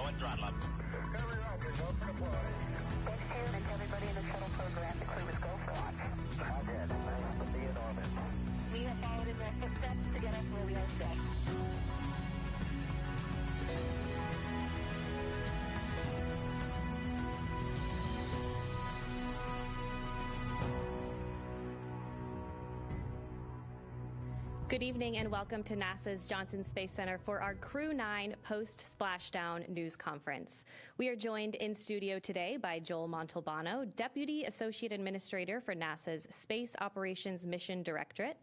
and throttle up. Every rocket, go for deploy. Butch here, and everybody in the shuttle program, the crew is go for launch. Roger, nice to be in orbit. We have followed in their footsteps to get us where we are today. Good evening and welcome to NASA's Johnson Space Center for our Crew 9 post-splashdown news conference. We are joined in studio today by Joel Montalbano, Deputy Associate Administrator for NASA's Space Operations Mission Directorate,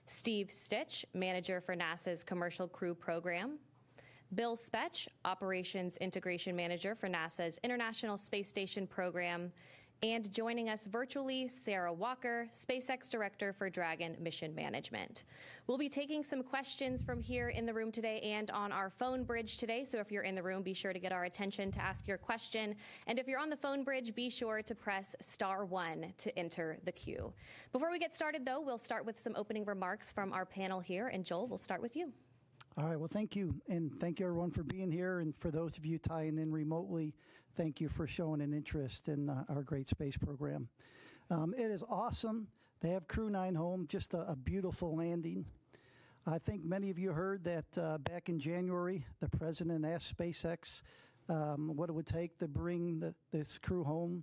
Steve Stitch, Manager for NASA's Commercial Crew Program, Bill Spetch, Operations Integration Manager for NASA's International Space Station Program, and joining us virtually, Sarah Walker, SpaceX Director for Dragon Mission Management. We'll be taking some questions from here in the room today and on our phone bridge today. So if you're in the room, be sure to get our attention to ask your question. And if you're on the phone bridge, be sure to press *1 to enter the queue. Before we get started, though, we'll start with some opening remarks from our panel here. And Joel, we'll start with you. All right. Well, thank you. And thank you, everyone, for being here. And for those of you tying in remotely, thank you for showing an interest in our great space program. It is awesome to have Crew 9 home, just a beautiful landing. I think many of you heard that back in January, the president asked SpaceX what it would take to bring this crew home.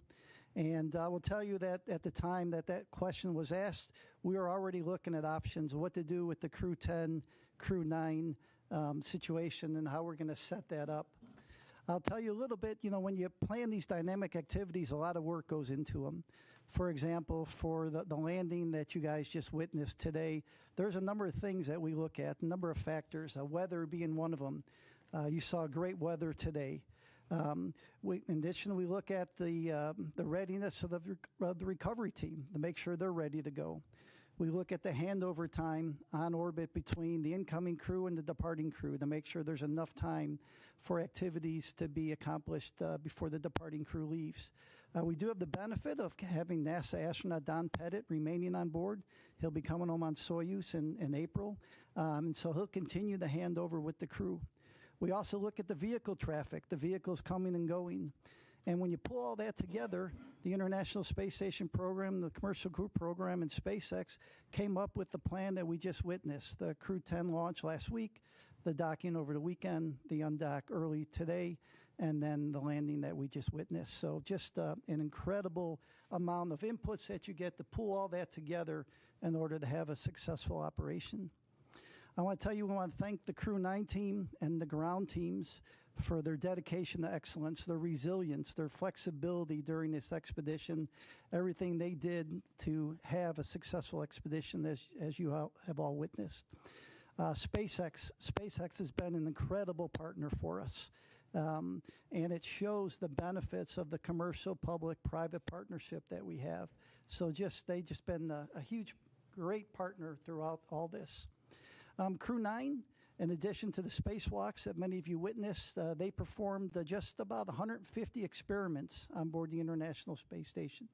And I will tell you that at the time that question was asked, we were already looking at options of what to do with the Crew 10, Crew 9 situation and how we're going to set that up. I'll tell you a little bit, when you plan these dynamic activities, a lot of work goes into them. For example, for the landing that you guys just witnessed today, there's a number of things that we look at, a number of factors, weather being one of them. You saw great weather today. In addition, we look at the readiness of the recovery team to make sure they're ready to go. We look at the handover time on orbit between the incoming crew and the departing crew to make sure there's enough time for activities to be accomplished before the departing crew leaves. We do have the benefit of having NASA astronaut Don Pettit remaining on board. He'll be coming home on Soyuz in April, and so he'll continue the handover with the crew. We also look at the vehicle traffic, the vehicles coming and going. And when you pull all that together, the International Space Station program, the Commercial Crew program, and SpaceX came up with the plan that we just witnessed. The Crew 10 launch last week, the docking over the weekend, the undock early today, and then the landing that we just witnessed. So just an incredible amount of inputs that you get to pull all that together in order to have a successful operation. I want to tell you, we want to thank the Crew 9 team and the ground teams for their dedication to excellence, their resilience, their flexibility during this expedition, everything they did to have a successful expedition, as you have all witnessed. SpaceX has been an incredible partner for us, and it shows the benefits of the commercial-public-private partnership that we have. So they've just been a huge, great partner throughout all this. Crew 9, in addition to the spacewalks that many of you witnessed, they performed just about 150 experiments on board the International Space Station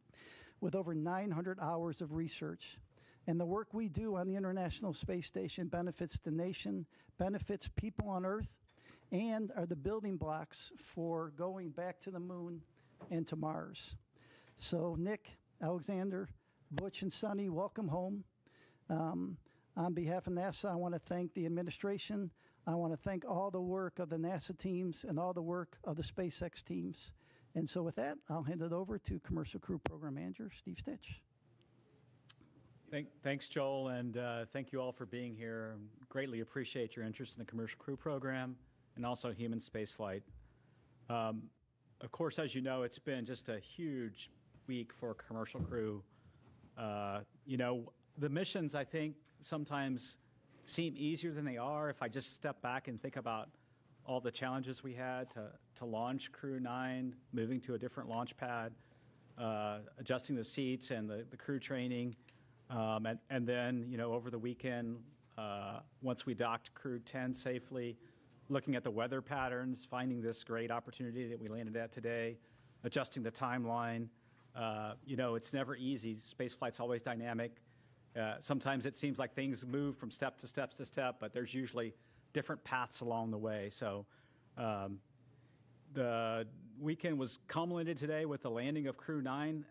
with over 900 hours of research. And the work we do on the International Space Station benefits the nation, benefits people on Earth, and are the building blocks for going back to the moon and to Mars. So Nick, Alexander, Butch, and Suni, welcome home. On behalf of NASA, I want to thank the administration. I want to thank all the work of the NASA teams and all the work of the SpaceX teams. And so with that, I'll hand it over to Commercial Crew Program Manager Steve Stitch. Thanks, Joel, and thank you all for being here. Greatly appreciate your interest in the Commercial Crew Program and also human spaceflight. Of course, as you know, it's been just a huge week for Commercial Crew. The missions, I think, sometimes seem easier than they are. If I just step back and think about all the challenges we had to launch Crew 9, moving to a different launch pad, adjusting the seats and the crew training, and then, over the weekend, once we docked Crew 10 safely, looking at the weather patterns, finding this great opportunity that we landed at today, adjusting the timeline. It's never easy. Spaceflight's always dynamic. Sometimes it seems like things move from step to step to step, but there's usually different paths along the way. So, The weekend was culminated today with the landing of Crew 9.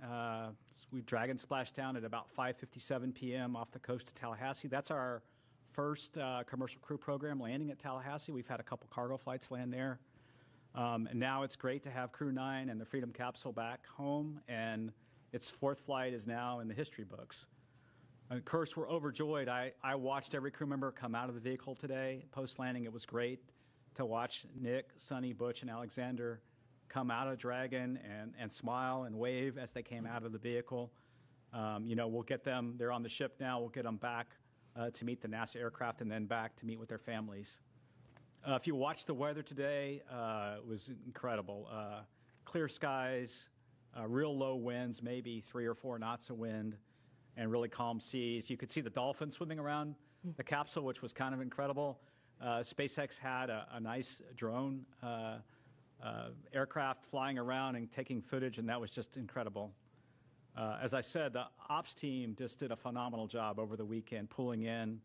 Dragon splashed down at about 5:57 p.m. off the coast of Tallahassee. That's our first commercial crew program landing at Tallahassee. We've had a couple cargo flights land there. And now it's great to have Crew 9 and the Freedom capsule back home, and its fourth flight is now in the history books. Of course, we're overjoyed. I watched every crew member come out of the vehicle today. Post-landing, it was great to watch Nick, Suni, Butch, and Alexander come out of Dragon and smile and wave as they came out of the vehicle. We'll get them, they're on the ship now, we'll get them back to meet the NASA aircraft and then back to meet with their families. If you watched the weather today, it was incredible. Clear skies, real low winds, maybe 3 or 4 knots of wind, and really calm seas. You could see the dolphins swimming around the capsule, which was kind of incredible. SpaceX had a nice drone aircraft flying around and taking footage, and that was just incredible. As I said, the ops team just did a phenomenal job over the weekend, pulling in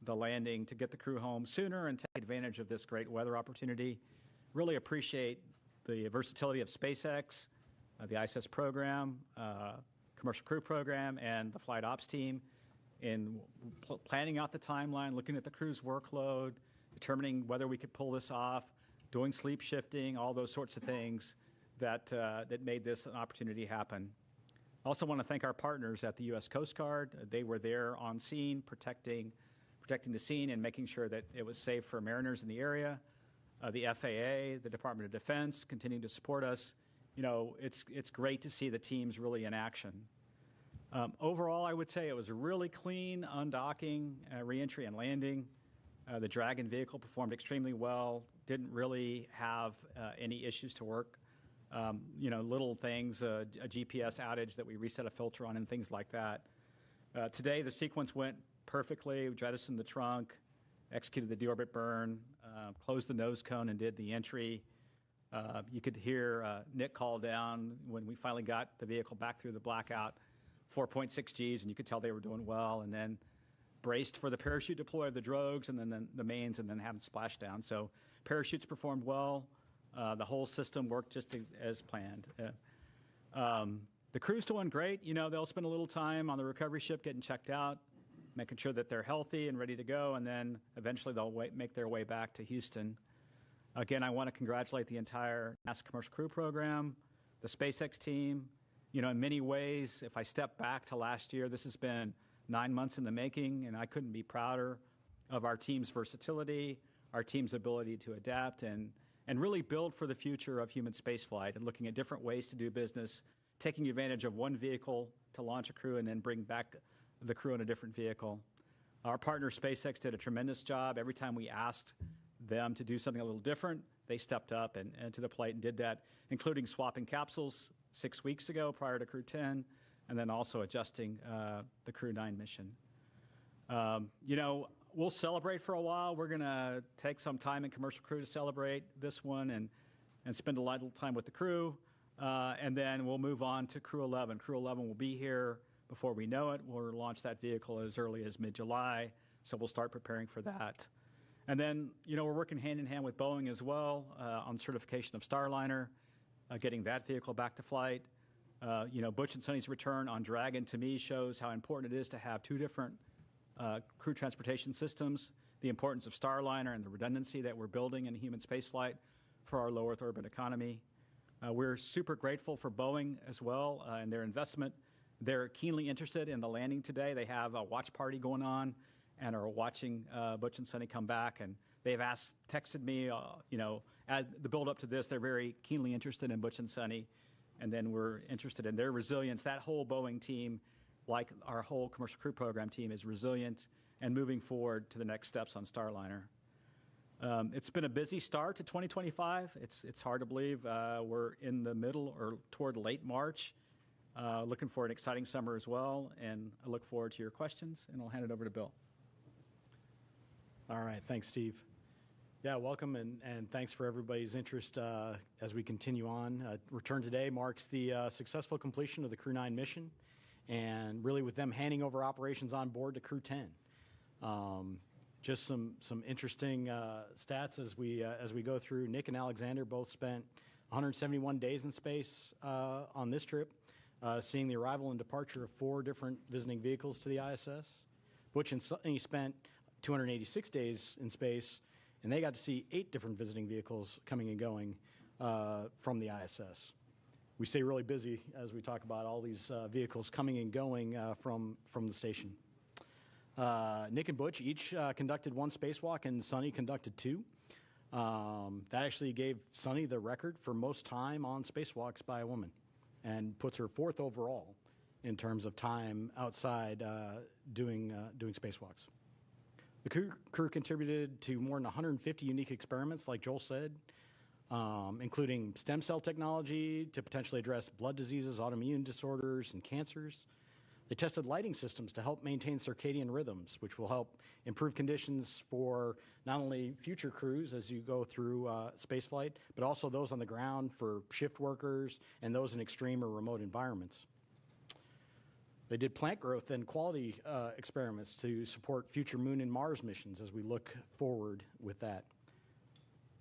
the landing to get the crew home sooner and take advantage of this great weather opportunity. Really appreciate the versatility of SpaceX, the ISS program, commercial crew program, and the flight ops team in planning out the timeline, looking at the crew's workload, determining whether we could pull this off, doing sleep shifting, all those sorts of things that made this an opportunity happen. I also want to thank our partners at the U.S. Coast Guard. They were there on scene, protecting the scene and making sure that it was safe for mariners in the area. The FAA, the Department of Defense, continuing to support us. It's great to see the teams really in action. Overall, I would say it was a really clean undocking, reentry, and landing. The Dragon vehicle performed extremely well, didn't really have any issues to work. Little things, a GPS outage that we reset a filter on and things like that. Today, the sequence went perfectly. We jettisoned the trunk, executed the deorbit burn, closed the nose cone, and did the entry. You could hear Nick call down when we finally got the vehicle back through the blackout, 4.6 Gs, and you could tell they were doing well, and then braced for the parachute deploy of the drogues and then the mains, and then have them splash down. So parachutes performed well. The whole system worked just as planned. The crew's doing great. They'll spend a little time on the recovery ship getting checked out, making sure that they're healthy and ready to go, and then eventually they'll make their way back to Houston. Again, I want to congratulate the entire NASA commercial crew program, the SpaceX team. In many ways, if I step back to last year, this has been 9 months in the making, and I couldn't be prouder of our team's versatility, our team's ability to adapt, and really build for the future of human spaceflight and looking at different ways to do business, taking advantage of one vehicle to launch a crew and then bring back the crew in a different vehicle. Our partner SpaceX did a tremendous job. Every time we asked them to do something a little different, they stepped up and to the plate and did that, including swapping capsules 6 weeks ago prior to Crew 10, and then also adjusting the Crew 9 mission. We'll celebrate for a while. We're going to take some time in commercial crew to celebrate this one and spend a little time with the crew, and then we'll move on to Crew 11. Crew 11 will be here before we know it. We'll launch that vehicle as early as mid-July, so we'll start preparing for that. And then, we're working hand in hand with Boeing as well on certification of Starliner, getting that vehicle back to flight. Butch and Suni's return on Dragon, to me, shows how important it is to have 2 different crew transportation systems, the importance of Starliner and the redundancy that we're building in human spaceflight for our low Earth orbit economy. We're super grateful for Boeing as well and their investment. They're keenly interested in the landing today. They have a watch party going on and are watching Butch and Suni come back. And they've texted me, at the build up to this, they're very keenly interested in Butch and Suni. And then we're interested in their resilience. That whole Boeing team, like our whole commercial crew program team, is resilient and moving forward to the next steps on Starliner. It's been a busy start to 2025. It's hard to believe we're in the middle or toward late March. Looking for an exciting summer as well, and I look forward to your questions, and I'll hand it over to Bill. All right, thanks, Steve. Yeah, welcome, and thanks for everybody's interest as we continue on. Return today marks the successful completion of the Crew 9 mission, and really with them handing over operations on board to Crew 10. Just some interesting stats as we go through. Nick and Alexander both spent 171 days in space on this trip, seeing the arrival and departure of 4 different visiting vehicles to the ISS. Butch and Suni spent 286 days in space, and they got to see 8 different visiting vehicles coming and going from the ISS. We stay really busy as we talk about all these vehicles coming and going from the station. Nick and Butch each conducted 1 spacewalk, and Suni conducted 2. That actually gave Suni the record for most time on spacewalks by a woman, and puts her 4th overall in terms of time outside doing spacewalks. The crew contributed to more than 150 unique experiments, like Joel said, including stem cell technology to potentially address blood diseases, autoimmune disorders, and cancers. They tested lighting systems to help maintain circadian rhythms, which will help improve conditions for not only future crews as you go through spaceflight, but also those on the ground for shift workers and those in extreme or remote environments. They did plant growth and quality experiments to support future Moon and Mars missions as we look forward with that.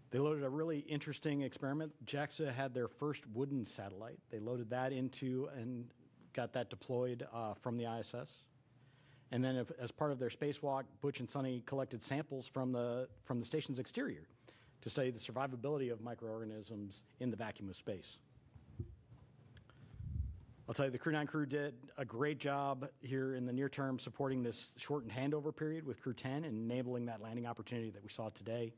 They loaded a really interesting experiment. JAXA had their first wooden satellite. They loaded that into and got that deployed from the ISS. And then as part of their spacewalk, Butch and Suni collected samples from the station's exterior to study the survivability of microorganisms in the vacuum of space. I'll tell you, the Crew 9 crew did a great job here in the near term supporting this shortened handover period with Crew 10 and enabling that landing opportunity that we saw today.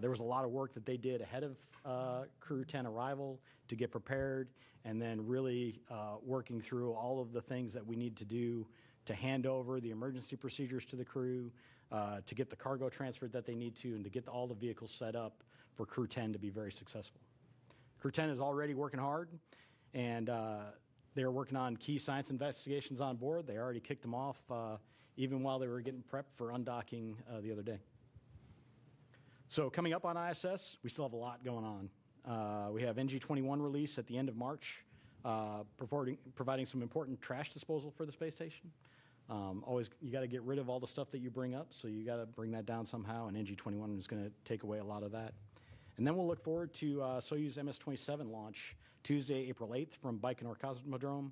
There was a lot of work that they did ahead of Crew 10 arrival to get prepared, and then really working through all of the things that we need to do to hand over the emergency procedures to the crew, to get the cargo transferred that they need to, and to get all the vehicles set up for Crew 10 to be very successful. Crew 10 is already working hard, and they're working on key science investigations on board. They already kicked them off even while they were getting prepped for undocking the other day. So coming up on ISS, we still have a lot going on. We have NG-21 release at the end of March, providing some important trash disposal for the space station. Always, you got to get rid of all the stuff that you bring up, so you got to bring that down somehow, and NG-21 is going to take away a lot of that. And then we'll look forward to Soyuz MS-27 launch Tuesday, April 8th from Baikonur Cosmodrome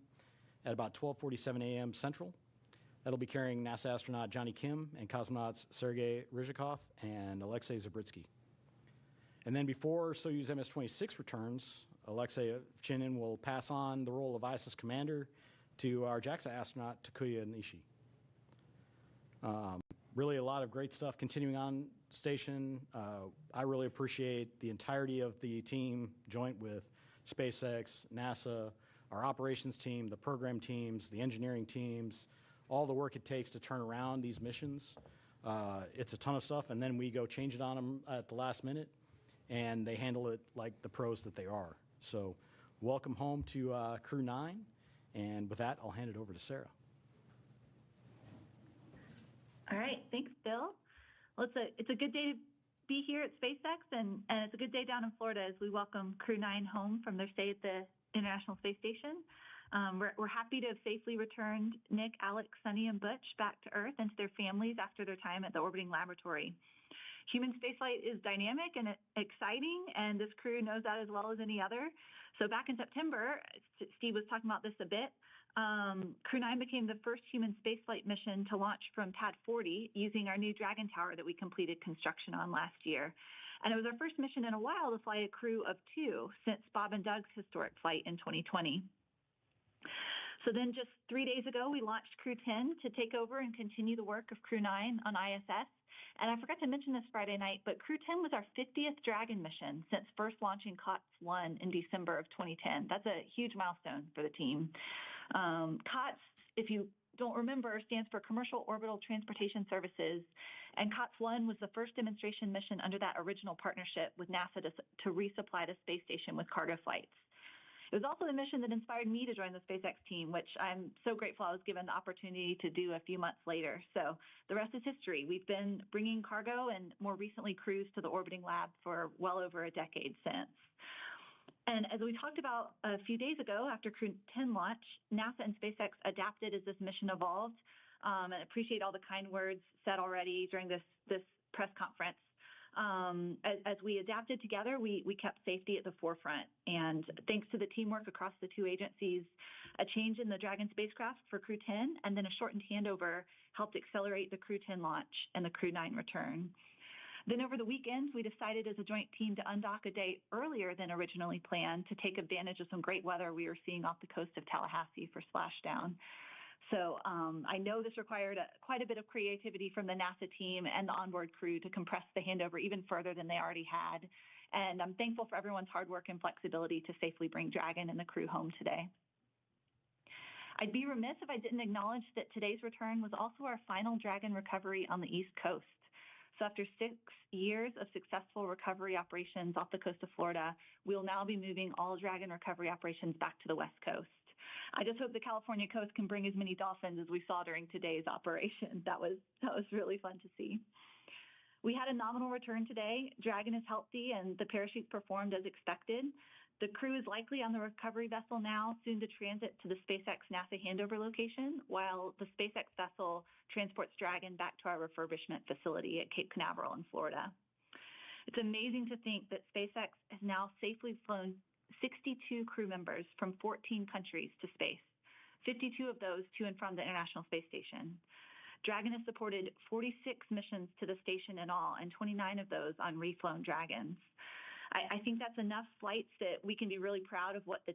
at about 12:47 a.m. Central. That'll be carrying NASA astronaut Johnny Kim and cosmonauts Sergei Ryzhikov and Alexei Zabritsky. And then before Soyuz MS-26 returns, Alexei Ovchinin will pass on the role of ISS commander to our JAXA astronaut Takuya Nishi. Really a lot of great stuff continuing on station. I really appreciate the entirety of the team, joint with SpaceX, NASA, our operations team, the program teams, the engineering teams, all the work it takes to turn around these missions. It's a ton of stuff, and then we go change it on them at the last minute, and they handle it like the pros that they are. So welcome home to Crew 9, and with that, I'll hand it over to Sarah. All right, thanks, Bill. Well, it's a good day to be here at SpaceX, and it's a good day down in Florida as we welcome Crew 9 home from their stay at the International Space Station. We're happy to have safely returned Nick, Alex, Suni, and Butch back to Earth and to their families after their time at the orbiting laboratory. Human spaceflight is dynamic and exciting, and this crew knows that as well as any other. So back in September, Steve was talking about this a bit, Crew 9 became the first human spaceflight mission to launch from Pad 40 using our new Dragon tower that we completed construction on last year. And it was our first mission in a while to fly a crew of 2 since Bob and Doug's historic flight in 2020. So then just 3 days ago, we launched Crew 10 to take over and continue the work of Crew 9 on ISS. And I forgot to mention this Friday night, but Crew 10 was our 50th Dragon mission since first launching COTS 1 in December of 2010. That's a huge milestone for the team. COTS, if you don't remember, stands for Commercial Orbital Transportation Services. And COTS 1 was the first demonstration mission under that original partnership with NASA to resupply the space station with cargo flights. It was also the mission that inspired me to join the SpaceX team, which I'm so grateful I was given the opportunity to do a few months later. So the rest is history. We've been bringing cargo and more recently crews to the orbiting lab for well over a decade since. And as we talked about a few days ago after Crew 10 launch, NASA and SpaceX adapted as this mission evolved. And I appreciate all the kind words said already during this press conference. As we adapted together, we kept safety at the forefront. And thanks to the teamwork across the two agencies, a change in the Dragon spacecraft for Crew 10 and then a shortened handover helped accelerate the Crew 10 launch and the Crew 9 return. Then over the weekend, we decided as a joint team to undock a day earlier than originally planned to take advantage of some great weather we were seeing off the coast of Tallahassee for splashdown. So I know this required quite a bit of creativity from the NASA team and the onboard crew to compress the handover even further than they already had. And I'm thankful for everyone's hard work and flexibility to safely bring Dragon and the crew home today. I'd be remiss if I didn't acknowledge that today's return was also our final Dragon recovery on the East Coast. So after 6 years of successful recovery operations off the coast of Florida, we'll now be moving all Dragon recovery operations back to the West Coast. I just hope the California coast can bring as many dolphins as we saw during today's operation. That was really fun to see. We had a nominal return today. Dragon is healthy and the parachutes performed as expected. The crew is likely on the recovery vessel now, soon to transit to the SpaceX NASA handover location, while the SpaceX vessel transports Dragon back to our refurbishment facility at Cape Canaveral in Florida. It's amazing to think that SpaceX has now safely flown 62 crew members from 14 countries to space, 52 of those to and from the International Space Station. Dragon has supported 46 missions to the station in all, and 29 of those on reflown Dragons. I think that's enough flights that we can be really proud of what the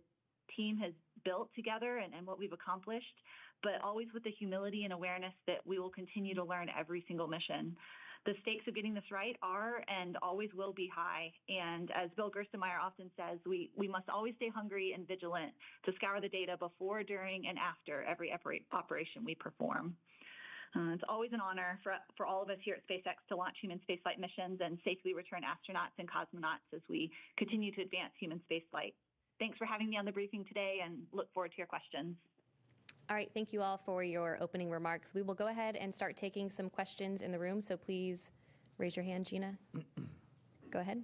team has built together and what we've accomplished, but always with the humility and awareness that we will continue to learn every single mission. The stakes of getting this right are and always will be high. And as Bill Gerstenmaier often says, we must always stay hungry and vigilant to scour the data before, during, and after every operation we perform. It's always an honor for all of us here at SpaceX to launch human spaceflight missions and safely return astronauts and cosmonauts as we continue to advance human spaceflight. Thanks for having me on the briefing today and look forward to your questions. All right, thank you all for your opening remarks. We will go ahead and start taking some questions in the room, so please raise your hand, Gina. Go ahead.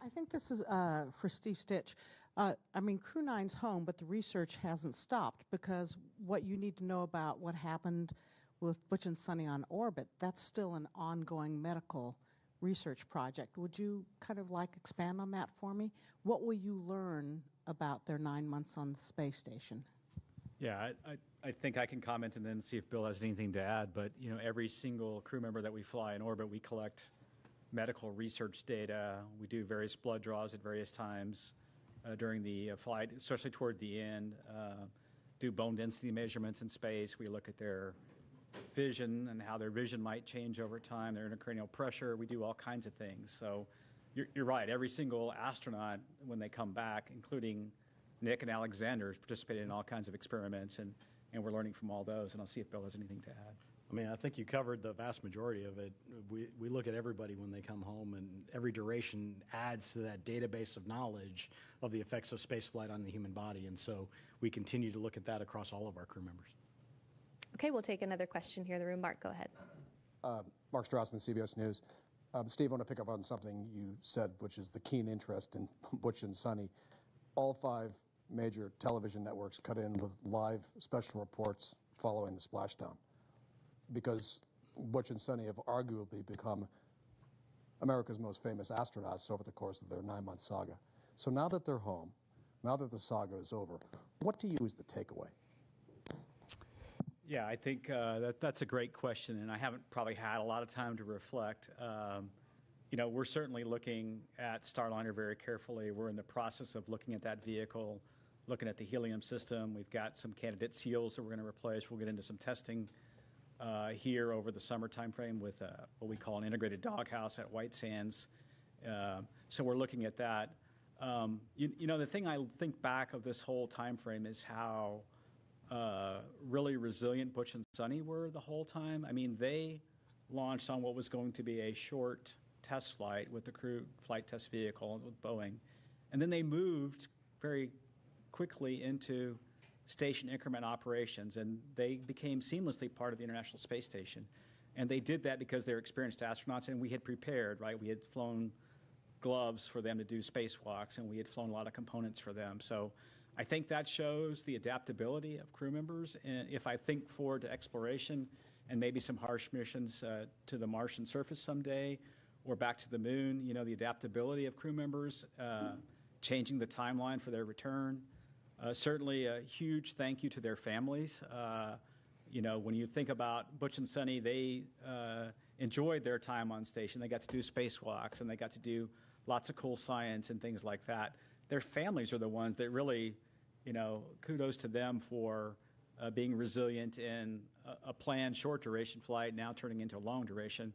I think this is for Steve Stitch. Crew 9's home, but the research hasn't stopped because what you need to know about what happened with Butch and Suni on orbit, that's still an ongoing medical research project. Would you kind of expand on that for me? What will you learn about their 9 months on the space station? Yeah, I think I can comment and then see if Bill has anything to add. But, every single crew member that we fly in orbit, we collect medical research data. We do various blood draws at various times during the flight, especially toward the end. Do bone density measurements in space. We look at their vision and how their vision might change over time, their intracranial pressure. We do all kinds of things. So you're right. Every single astronaut, when they come back, including Nick and Alexander, is participating in all kinds of experiments, and we're learning from all those. And I'll see if Bill has anything to add. I think you covered the vast majority of it. We look at everybody when they come home, and every duration adds to that database of knowledge of the effects of spaceflight on the human body. And so we continue to look at that across all of our crew members. Okay, we'll take another question here in the room. Mark, go ahead. Mark Strassman, CBS News. Steve, I want to pick up on something you said, which is the keen interest in Butch and Suni. All 5 major television networks cut in with live special reports following the splashdown, because Butch and Suni have arguably become America's most famous astronauts over the course of their 9-month saga. So now that they're home, now that the saga is over, what do you is the takeaway? Yeah, I think that's a great question, and I haven't probably had a lot of time to reflect. We're certainly looking at Starliner very carefully. We're in the process of looking at that vehicle, looking at the helium system. We've got some candidate seals that we're going to replace. We'll get into some testing here over the summer timeframe with what we call an integrated doghouse at White Sands. So we're looking at that. The thing I think back of this whole timeframe is how really resilient Butch and Suni were the whole time. They launched on what was going to be a short test flight with the crew flight test vehicle with Boeing. And then they moved very quickly into station increment operations, and they became seamlessly part of the International Space Station. And they did that because they're experienced astronauts, and we had prepared, right? We had flown gloves for them to do spacewalks, and we had flown a lot of components for them. So I think that shows the adaptability of crew members. And if I think forward to exploration, and maybe some harsh missions to the Martian surface someday or back to the moon. You know, the adaptability of crew members, changing the timeline for their return. Certainly a huge thank you to their families. You know, when you think about Butch and Suni, they enjoyed their time on station. They got to do spacewalks, and they got to do lots of cool science and things like that. Their families are the ones that really, you know, kudos to them for being resilient in a planned short duration flight now turning into a long duration.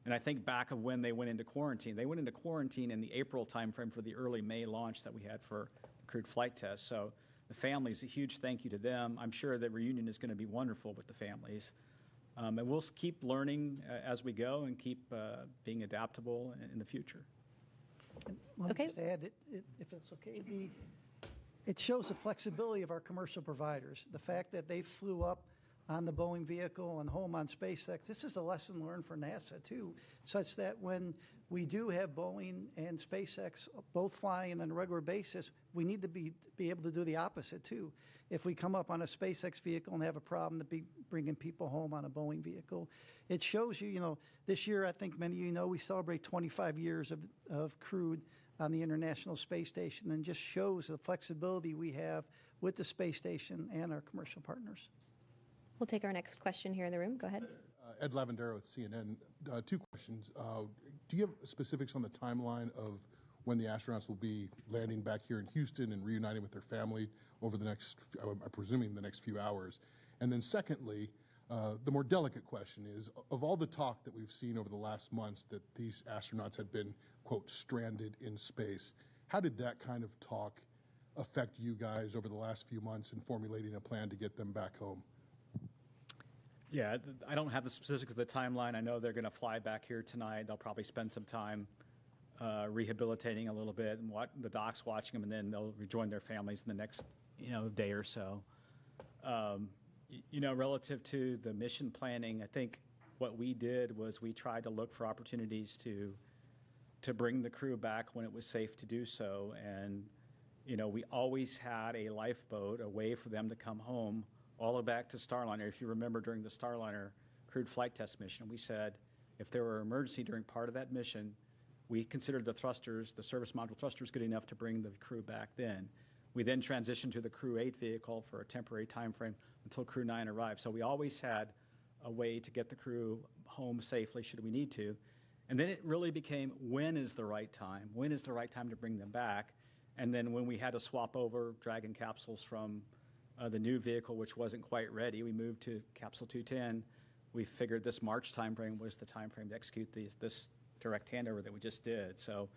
And I think back of when they went into quarantine. They went into quarantine in the April timeframe for the early May launch that we had for the crewed flight test. So the families, a huge thank you to them. I'm sure the reunion is going to be wonderful with the families. And we'll keep learning as we go and keep being adaptable in the future. Let me just add, if it's okay, it shows the flexibility of our commercial providers. The fact that they flew up on the Boeing vehicle and home on SpaceX, this is a lesson learned for NASA too, such that when we do have Boeing and SpaceX both flying on a regular basis, we need to be able to do the opposite too. If we come up on a SpaceX vehicle and have a problem to be bringing people home on a Boeing vehicle, it shows you, you know, this year I think many of you know we celebrate 25 years of crewed on the International Space Station, and just shows the flexibility we have with the space station and our commercial partners. We'll take our next question here in the room. Go ahead. Ed Lavendero with CNN. Two questions. Do you have specifics on the timeline of when the astronauts will be landing back here in Houston and reuniting with their family over the next, I'm presuming, the next few hours? And then secondly, the more delicate question is, of all the talk that we've seen over the last months that these astronauts had been, quote, stranded in space, how did that kind of talk affect you guys over the last few months in formulating a plan to get them back home? Yeah, I don't have the specifics of the timeline. I know they're going to fly back here tonight. They'll probably spend some time rehabilitating a little bit, and the doc's watching them, and then they'll rejoin their families in the next, day or so. Relative to the mission planning, I think what we did was we tried to look for opportunities to bring the crew back when it was safe to do so. And, we always had a lifeboat, a way for them to come home, all the way back to Starliner. If you remember, during the Starliner crewed flight test mission, we said if there were an emergency during part of that mission, we considered the thrusters, the service module thrusters, good enough to bring the crew back then. We then transitioned to the Crew 8 vehicle for a temporary time frame until Crew 9 arrived. So we always had a way to get the crew home safely should we need to. And then it really became, when is the right time? When is the right time to bring them back? And then when we had to swap over Dragon capsules from the new vehicle, which wasn't quite ready, we moved to Capsule 210. We figured this March timeframe was the timeframe to execute this direct handover that we just did. So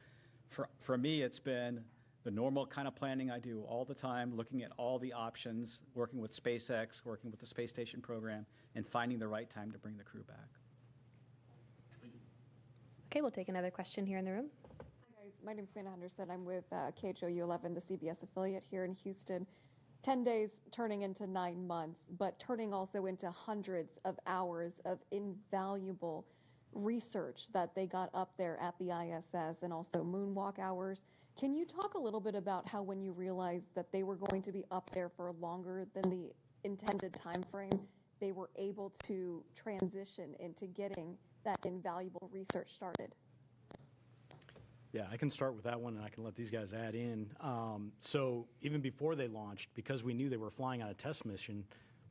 for me, it's been the normal kind of planning I do all the time, looking at all the options, working with SpaceX, working with the space station program, and finding the right time to bring the crew back. Okay, we'll take another question here in the room. Hi guys, my name is Amanda Henderson. I'm with KHOU 11, the CBS affiliate here in Houston. 10 days turning into 9 months, but turning also into hundreds of hours of invaluable research that they got up there at the ISS, and also moonwalk hours. Can you talk a little bit about how, when you realized that they were going to be up there for longer than the intended time frame, they were able to transition into getting that invaluable research started? Yeah, I can start with that one, and I can let these guys add in. So even before they launched, because we knew they were flying on a test mission,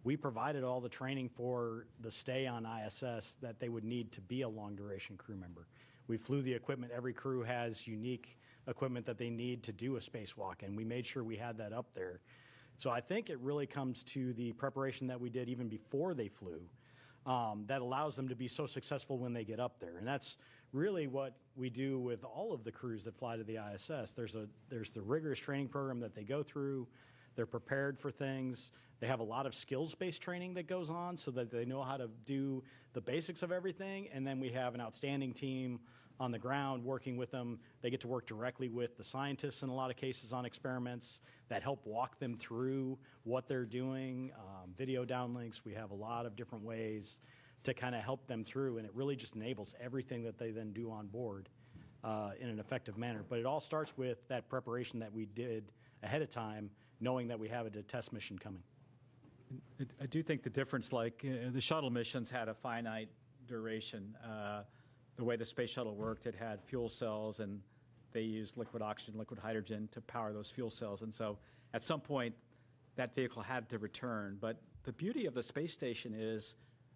we provided all the training for the stay on ISS that they would need to be a long-duration crew member. We flew the equipment. Every crew has unique equipment that they need to do a spacewalk, and we made sure we had that up there. So I think it really comes to the preparation that we did even before they flew that allows them to be so successful when they get up there. And that's really what we do with all of the crews that fly to the ISS. There's the rigorous training program that they go through. They're prepared for things. They have a lot of skills-based training that goes on so that they know how to do the basics of everything. And then we have an outstanding team on the ground working with them. They get to work directly with the scientists in a lot of cases on experiments that help walk them through what they're doing, video downlinks. We have a lot of different ways to kind of help them through, and it really just enables everything that they then do on board in an effective manner. But it all starts with that preparation that we did ahead of time, knowing that we have a test mission coming. I do think the difference, like the shuttle missions had a finite duration. The way the space shuttle worked, it had fuel cells, and they used liquid oxygen, liquid hydrogen to power those fuel cells. And so at some point, that vehicle had to return. But the beauty of the space station is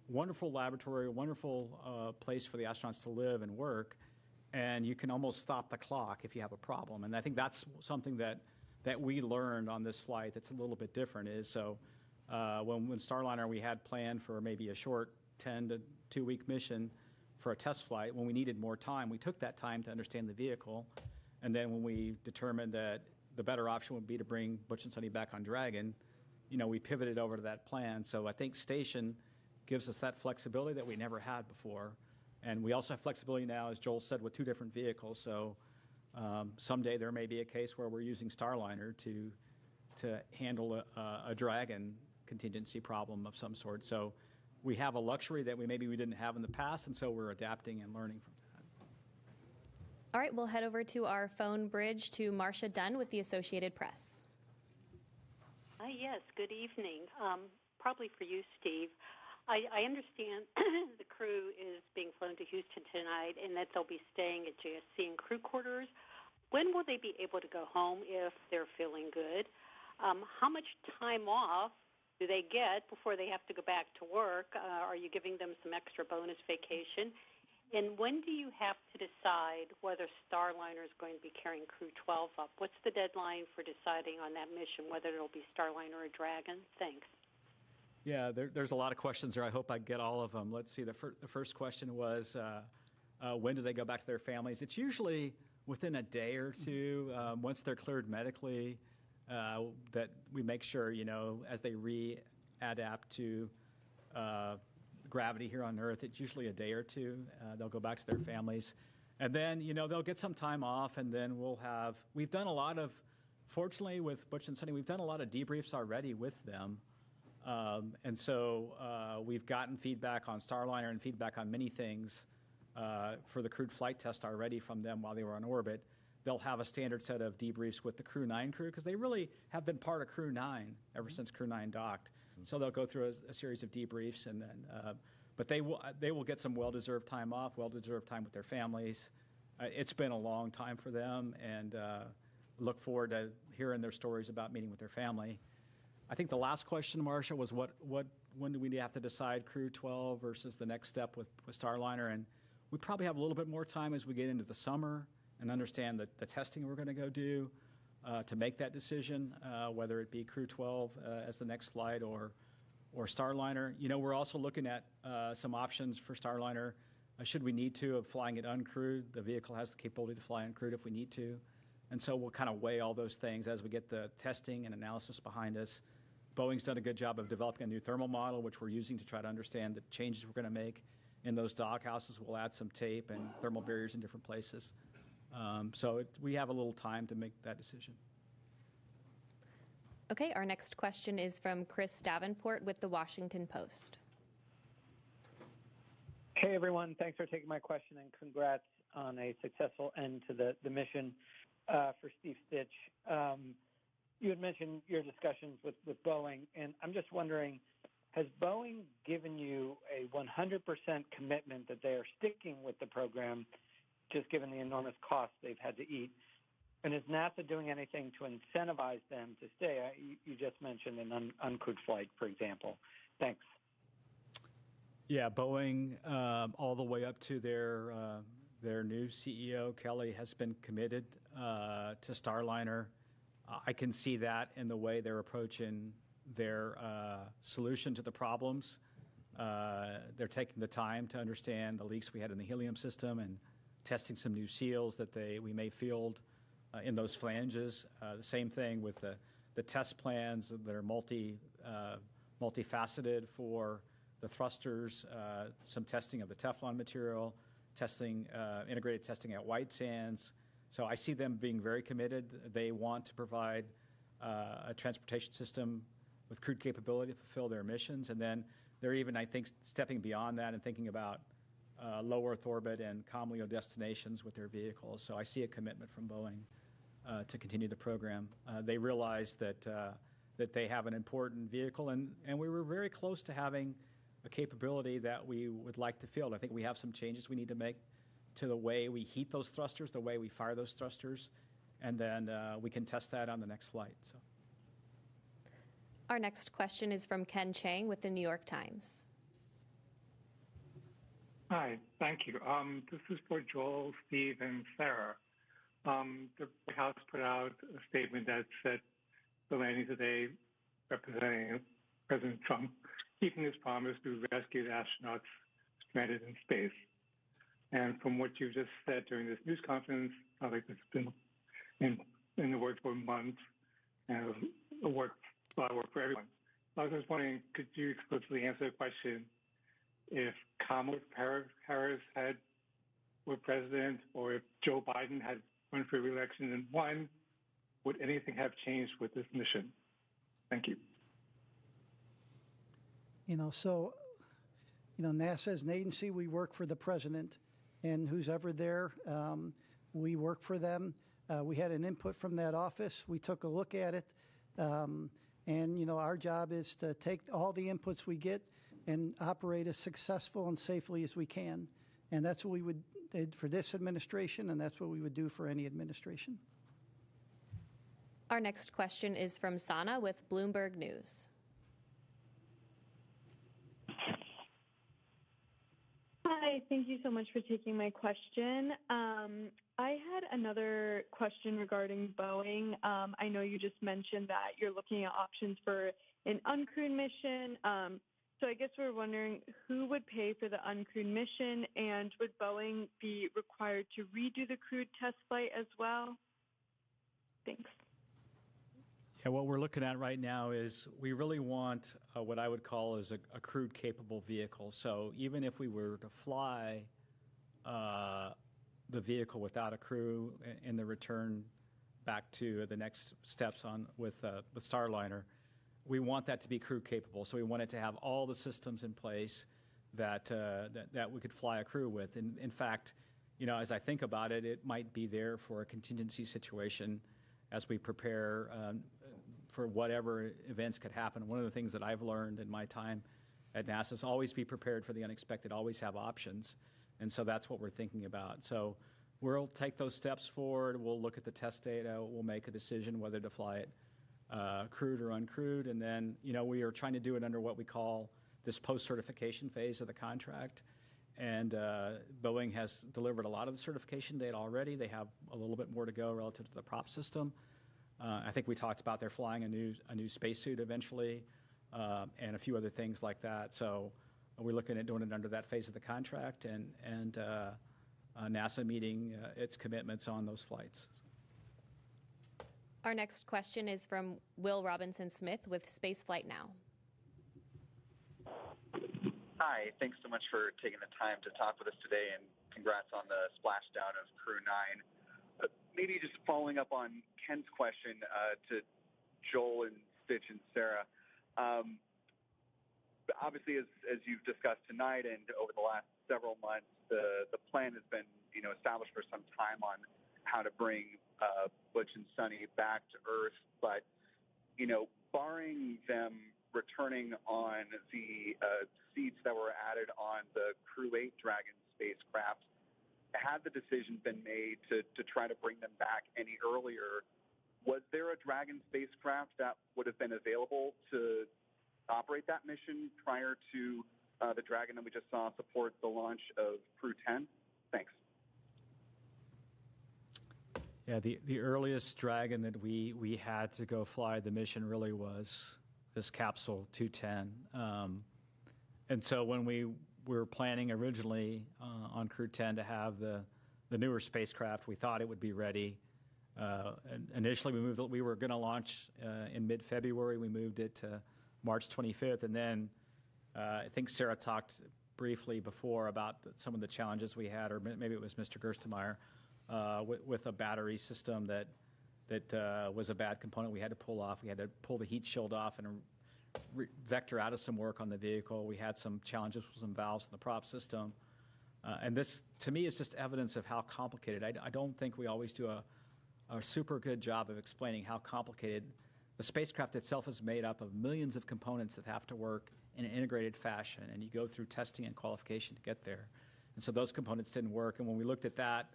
wonderful laboratory, wonderful place for the astronauts to live and work, and you can almost stop the clock if you have a problem. And I think that's something that we learned on this flight that's a little bit different is when Starliner we had planned for maybe a short 10 to 2 week mission for a test flight. When we needed more time, we took that time to understand the vehicle. And then when we determined that the better option would be to bring Butch and Suni back on Dragon, we pivoted over to that plan. So I think station gives us that flexibility that we never had before. And we also have flexibility now, as Joel said, with 2 different vehicles. So someday there may be a case where we're using Starliner to handle a Dragon contingency problem of some sort. So we have a luxury that we didn't have in the past, and so we're adapting and learning from that. All right, we'll head over to our phone bridge to Marcia Dunn with the Associated Press. Yes, good evening. Probably for you, Steve. I understand the crew is being flown to Houston tonight and that they'll be staying at JSC and crew quarters. When will they be able to go home if they're feeling good? How much time off do they get before they have to go back to work? Are you giving them some extra bonus vacation? And when do you have to decide whether Starliner is going to be carrying Crew 12 up? What's the deadline for deciding on that mission, whether it'll be Starliner or Dragon? Thanks. Yeah, there's a lot of questions there. I hope I get all of them. Let's see. The first question was, when do they go back to their families? It's usually within a day or two, once they're cleared medically, that we make sure, as they readapt to gravity here on Earth, it's usually a day or two. They'll go back to their families. And then, they'll get some time off, and then we've done a lot of, fortunately with Butch and Suni, we've done a lot of debriefs already with them. And so we've gotten feedback on Starliner and feedback on many things for the crewed flight test already from them while they were on orbit. They'll have a standard set of debriefs with the Crew 9 crew because they really have been part of Crew 9 ever since Crew 9 docked. So they'll go through a series of debriefs, and then, but they will get some well-deserved time off, well-deserved time with their families. It's been a long time for them, and look forward to hearing their stories about meeting with their family. I think the last question, Marcia, was when do we have to decide Crew 12 versus the next step with Starliner? And we probably have a little bit more time as we get into the summer and understand the testing we're going to go do to make that decision, whether it be Crew 12 as the next flight or Starliner. We're also looking at some options for Starliner. Should we need to, of flying it uncrewed? The vehicle has the capability to fly uncrewed if we need to. And so we'll kind of weigh all those things as we get the testing and analysis behind us. Boeing's done a good job of developing a new thermal model, which we're using to try to understand the changes we're going to make in those dock houses. We'll add some tape and thermal barriers in different places. We have a little time to make that decision. Okay, our next question is from Chris Davenport with The Washington Post. Hey, everyone. Thanks for taking my question, and congrats on a successful end to the mission for Steve Stitch. You had mentioned your discussions with Boeing, and I'm just wondering, has Boeing given you a 100% commitment that they are sticking with the program, just given the enormous costs they've had to eat? And is NASA doing anything to incentivize them to stay? You just mentioned an uncrewed flight, for example. Thanks. Yeah, Boeing, all the way up to their new CEO, Kelly, has been committed to Starliner. I can see that in the way they're approaching their solution to the problems. They're taking the time to understand the leaks we had in the helium system and testing some new seals that we may field in those flanges. The same thing with the test plans that are multifaceted for the thrusters, some testing of the Teflon material, integrated testing at White Sands. So I see them being very committed. They want to provide a transportation system with crewed capability to fulfill their missions. And then they're even, I think, stepping beyond that and thinking about low Earth orbit and COM LEO destinations with their vehicles. So I see a commitment from Boeing to continue the program. They realize that that they have an important vehicle, and we were very close to having a capability that we would like to field. I think we have some changes we need to make to the way we heat those thrusters, the way we fire those thrusters, and then we can test that on the next flight. So. Our next question is from Ken Chang with the New York Times. Hi, thank you. This is for Joel, Steve, and Sarah. The White House put out a statement that said the landing today, representing President Trump, keeping his promise to rescue the astronauts stranded in space. And from what you just said during this news conference, I think it's been in the works for months, and a lot of work for everyone. I was just wondering, could you explicitly answer the question, if Kamala Harris were president, or if Joe Biden had run for re-election and won, would anything have changed with this mission? Thank you. NASA is an agency. We work for the president, and who's ever there, we work for them. We had an input from that office. We took a look at it, and our job is to take all the inputs we get and operate as successful and safely as we can. And that's what we would do for this administration, and that's what we would do for any administration. Our next question is from Sana with Bloomberg News. Hi, thank you so much for taking my question. I had another question regarding Boeing. I know you just mentioned that you're looking at options for an uncrewed mission. So I guess we're wondering who would pay for the uncrewed mission, and would Boeing be required to redo the crewed test flight as well? Thanks. Yeah, what we're looking at right now is we really want what I would call is a crewed capable vehicle. So even if we were to fly the vehicle without a crew in the return back to the next steps on with Starliner, we want that to be crew capable. So we want it to have all the systems in place that we could fly a crew with. In fact, as I think about it, it might be there for a contingency situation as we prepare for whatever events could happen. One of the things that I've learned in my time at NASA is always be prepared for the unexpected, always have options. And so that's what we're thinking about. So we'll take those steps forward. We'll look at the test data. We'll make a decision whether to fly it crewed or uncrewed. And then, we are trying to do it under what we call this post-certification phase of the contract. And Boeing has delivered a lot of the certification data already. They have a little bit more to go relative to the prop system. I think we talked about they're flying a new spacesuit eventually, and a few other things like that. So we're looking at doing it under that phase of the contract, and NASA meeting its commitments on those flights. Our next question is from Will Robinson-Smith with Spaceflight Now. Hi, thanks so much for taking the time to talk with us today, and congrats on the splashdown of Crew 9. Maybe just following up on Ken's question to Joel and Stitch and Sarah. Obviously, as you've discussed tonight and over the last several months, the plan has been established for some time on how to bring Butch and Suni back to Earth. But barring them returning on the seats that were added on the Crew 8 Dragon spacecraft, had the decision been made to try to bring them back any earlier, was there a Dragon spacecraft that would have been available to operate that mission prior to the Dragon that we just saw support the launch of Crew 10? Thanks. Yeah, the earliest Dragon that we had to go fly the mission really was this capsule 210. And so when we were planning originally on Crew 10 to have the newer spacecraft, we thought it would be ready. Initially, we were going to launch in mid-February. We moved it to March 25th. And then I think Sarah talked briefly before about some of the challenges we had, or maybe it was Mr. Gerstenmaier, with a battery system that was a bad component we had to pull off. We had to pull the heat shield off and vector out of some work on the vehicle. We had some challenges with some valves in the prop system. And this, to me, is just evidence of how complicated. I don't think we always do a super good job of explaining how complicated the spacecraft itself is made up of millions of components that have to work in an integrated fashion, and you go through testing and qualification to get there. And so those components didn't work. And when we looked at that,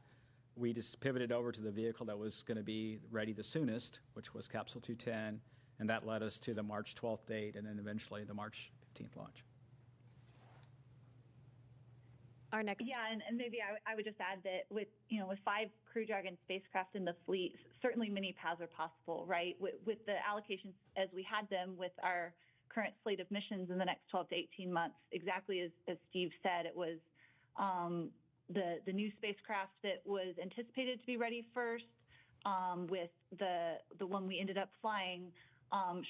we just pivoted over to the vehicle that was going to be ready the soonest, which was Capsule 210, and that led us to the March 12th date and then eventually the March 15th launch. Our next. Yeah, and maybe I would just add that with 5 Crew Dragon spacecraft in the fleet, certainly many paths are possible, right? With the allocations as we had them with our current slate of missions in the next 12 to 18 months, exactly as Steve said, it was the new spacecraft that was anticipated to be ready first, with the one we ended up flying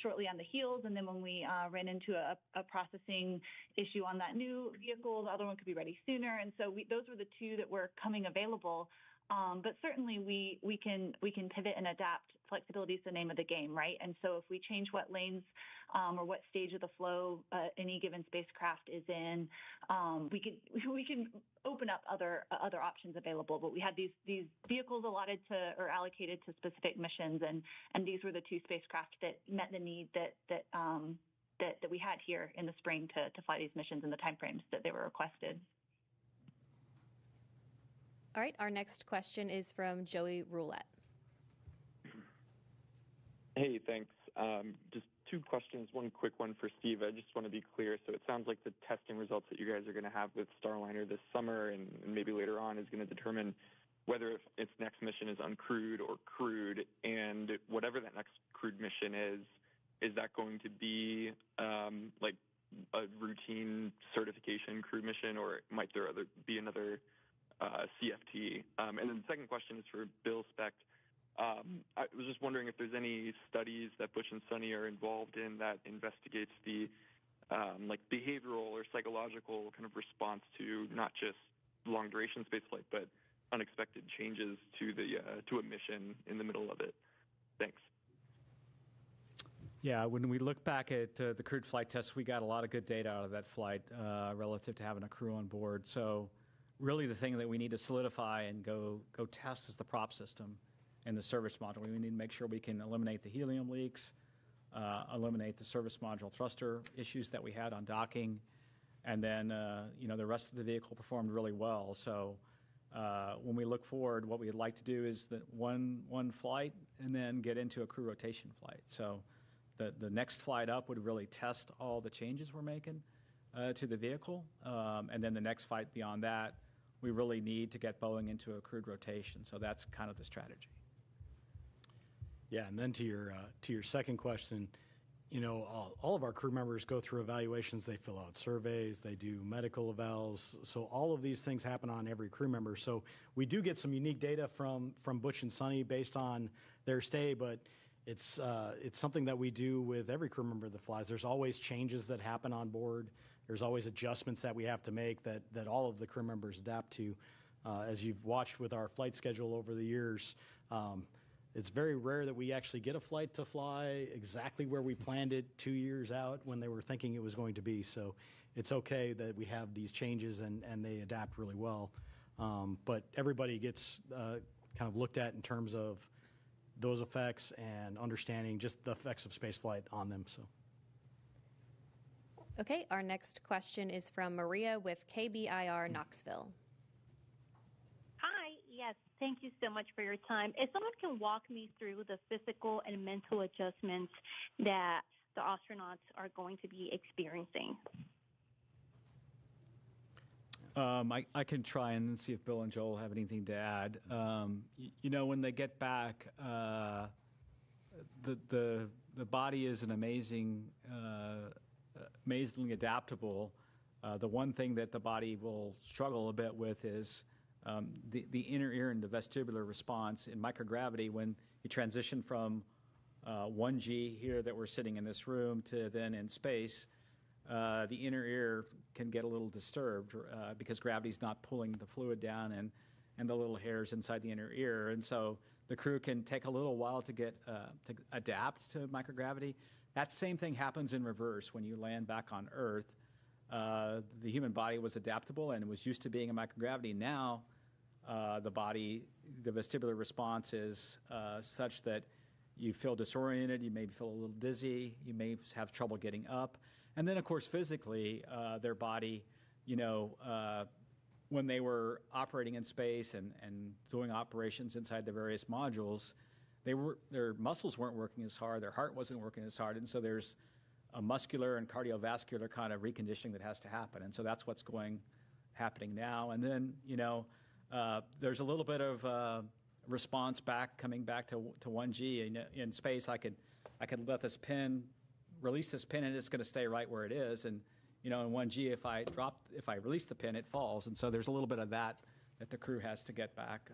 shortly on the heels, and then when we ran into a processing issue on that new vehicle, the other one could be ready sooner, and so those were the 2 that were coming available. But certainly we can pivot and adapt. Flexibility is the name of the game, right? And so if we change what lanes or what stage of the flow any given spacecraft is in, we can open up other options available. But we had these vehicles allotted to or allocated to specific missions, and these were the 2 spacecraft that met the need that we had here in the spring to fly these missions in the timeframes that they were requested. All right, our next question is from Joey Roulette. Hey, thanks. Just 2 questions. One quick one for Steve. I just want to be clear. So it sounds like the testing results that you guys are going to have with Starliner this summer and maybe later on is going to determine whether its next mission is uncrewed or crewed. And whatever that next crewed mission is that going to be like a routine certification crew mission, or might there be another CFT? And then the second question is for Bill Specht. I was just wondering if there's any studies that Butch and Suni are involved in that investigates the like behavioral or psychological kind of response to not just long duration spaceflight, but unexpected changes to a mission in the middle of it. Thanks. Yeah, when we look back at the crewed flight test, we got a lot of good data out of that flight relative to having a crew on board. So really the thing that we need to solidify and go test is the prop system and the service module. We need to make sure we can eliminate the helium leaks, eliminate the service module thruster issues that we had on docking, and then the rest of the vehicle performed really well. So when we look forward, what we'd like to do is that one flight and then get into a crew rotation flight. So the next flight up would really test all the changes we're making to the vehicle, and then the next flight beyond that, we really need to get Boeing into a crewed rotation. So that's kind of the strategy. Yeah, and then to your second question, all of our crew members go through evaluations. They fill out surveys. They do medical evals. So all of these things happen on every crew member. So we do get some unique data from Butch and Suni based on their stay, but it's something that we do with every crew member that flies. There's always changes that happen on board. There's always adjustments that we have to make that all of the crew members adapt to. As you've watched with our flight schedule over the years, it's very rare that we actually get a flight to fly exactly where we planned it 2 years out when they were thinking it was going to be. So it's okay that we have these changes and they adapt really well. But everybody gets kind of looked at in terms of those effects and understanding just the effects of spaceflight on them. So. Okay, our next question is from Maria with KBIR Knoxville. Hi, yes, thank you so much for your time. If someone can walk me through the physical and mental adjustments that the astronauts are going to be experiencing. I can try and see if Bill and Joel have anything to add. When they get back, the body is an amazingly adaptable. The one thing that the body will struggle a bit with is the inner ear and the vestibular response in microgravity. When you transition from 1G here that we're sitting in this room to then in space, the inner ear can get a little disturbed because gravity's not pulling the fluid down and the little hairs inside the inner ear. And so the crew can take a little while to get to adapt to microgravity. That same thing happens in reverse when you land back on Earth. The human body was adaptable and was used to being in microgravity. Now the vestibular response is such that you feel disoriented, you may feel a little dizzy, you may have trouble getting up. And then, of course, physically, their body, when they were operating in space and doing operations inside the various modules, their muscles weren't working as hard, their heart wasn't working as hard, and so there's a muscular and cardiovascular kind of reconditioning that has to happen. And so that's what's happening now. And then, there's a little bit of response coming back to 1G. In space, I could let this pin, release this pin, and it's going to stay right where it is. And, in 1G, if I release the pin, it falls. And so there's a little bit of that the crew has to get back